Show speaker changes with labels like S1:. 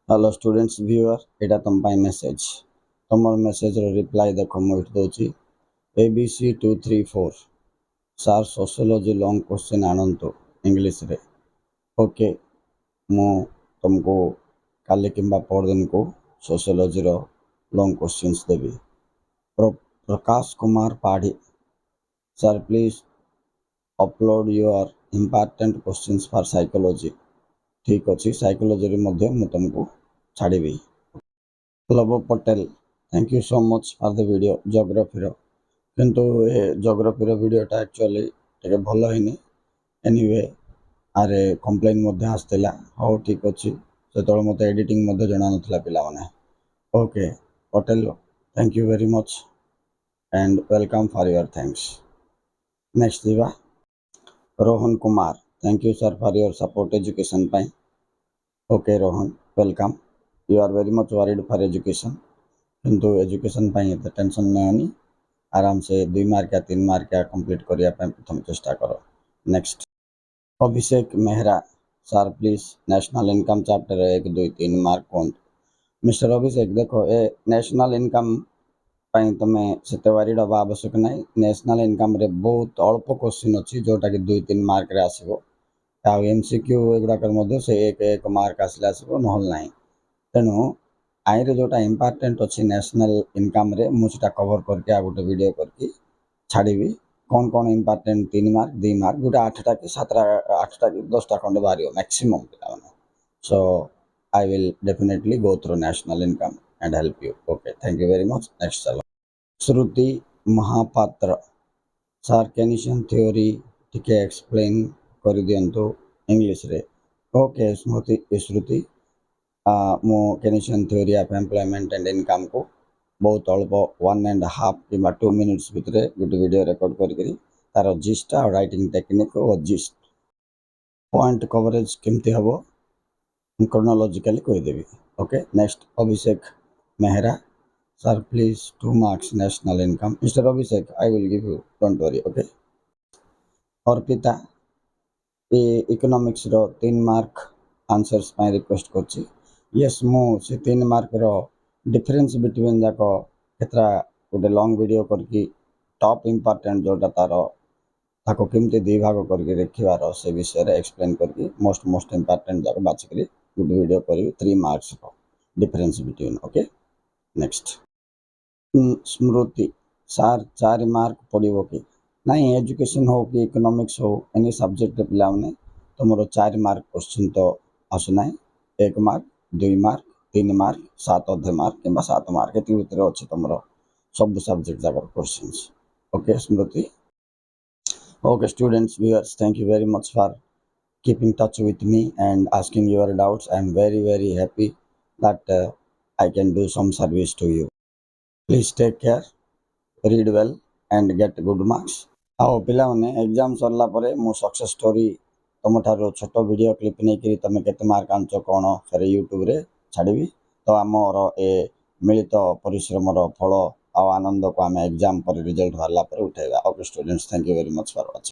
S1: Hello students viewer एटा तुम पाई मेसेज तुम मेसेज रिप्लाई देखो मुझे दूची ABC 234 sir sociology long question आनंतु इंग्लिश रे ओके मु तुमको काली किंबा परदिन को सोशियोलॉजी रो long questions Devi Prakash Kumar Padhi sir please upload your important questions for psychology ठीक अच्छी साइकोलॉजी रे मध्य मु तुमको छाड़बी Lav Patel thank you so much for the video geography रो किंतु ए ज्योग्राफी रो वीडियोटा एक्चुअली टिके भल हैनी एनीवे आरे कंप्लेन मध्य आसला हो ठीक अच्छी से मत एडिटिंग जना ना पिला माने okay Patel thank you very much and welcome for your thanks next दिवा Rohan Kumar thank you sir for your support education पाई okay Rohan welcome you are very much worried for education किंतु एजुकेशन पाई एत टेंशन नहीं आराम से 2 मार्क या 3 मार्क या कंप्लीट करिया प्रथम चेष्टा करो next Abhishek Mehra sir please national income chapter 1 2 3 mark कौन मिस्टर अभिषेक देखो ए नेशनल इनकम पाई तुम से वरीड हवा आवश्यक ना नेशनल इनकम रे बहुत अल्प क्वेश्चन अच्छी जोटा कि 2 3 मार्क रे आसीबो MCQ एगुड़ाक से एक मार्क आसले आसो ना तेणु आईरे जोटा इम्पोर्टेंट अच्छी नेशनल इनकम रे मुझे कवर करके आ गोटे वीडियो करके छाड़बी कौन कौन इम्पोर्टेंट 3 मार्क 2 मार्क गोटे 8टा कि 7टा 8टा कि 10टा खंड बाहर मैक्सिमम पिला so I will definitely go through national income and help you okay thank you very much next चलो Shruti Mahapatra sir Keynesian theory टिके एक्सप्लेन कर दिंतु इंग्लिश रे ओके श्रुति मो Keynesian theory of employment and income को बहुत अल्प 1.5 कि 2 मिनिट्स भितर गोटे वीडियो रिकॉर्ड करके तार जिस्टा और राइटिंग टेक्निक और जिस्ट पॉइंट कवरेज केमती हम क्रोनोलॉजिकली कहीदेवी okay next Abhishek Mehra sir please 2 marks national income mister Abhishek I will give you don't worry okay Arpita economics रो 3 मार्क आंसर्स पाई रिक्वेस्ट करछि यस मु से 3 मार्क रो डिफरेंस बिटवीन जाक केतरा गोटे लॉन्ग वीडियो करके टॉप इम्पोर्टेंट जोटा तार ताको केमती 2 भाग करके देखिबार से विषय रे एक्सप्लेन करके मोस्ट इम्पोर्टेंट जाक बाछिकरी गोटे वीडियो करी 3 मार्क्स रो डिफरेंस बिटवीन ओके नेक्स्ट स्मृति सर 4 मार्क पड़ो कि नहीं एजुकेशन हो कि इकोनॉमिक्स हो एनी सब्जेक्ट पिला माने तुमरो 4 मार्क क्वेश्चन तो आसुना 1 मार्क 2 मार्क 3 मार्क 7 अधे मार्क कि 7 मार्क ये भितर अच्छे तुम सब सब्जेक्ट जाकर questions okay Smriti okay students viewers thank you very much for keeping touch with me and asking your doubts I am very happy that I can do some service to you please take care read well and get good marks आओ पिला माने exam सरला परे मो success story तुम ठार छोट video clip नहीं तुम केते मार्क आंच कौन फिर यूट्यूब रे छाड़बी तो आमर ए मिलित परिश्रम फल आनंद को आम एग्जाम पर रिजल्ट बाहर उठेगा okay students thank you very much for watching.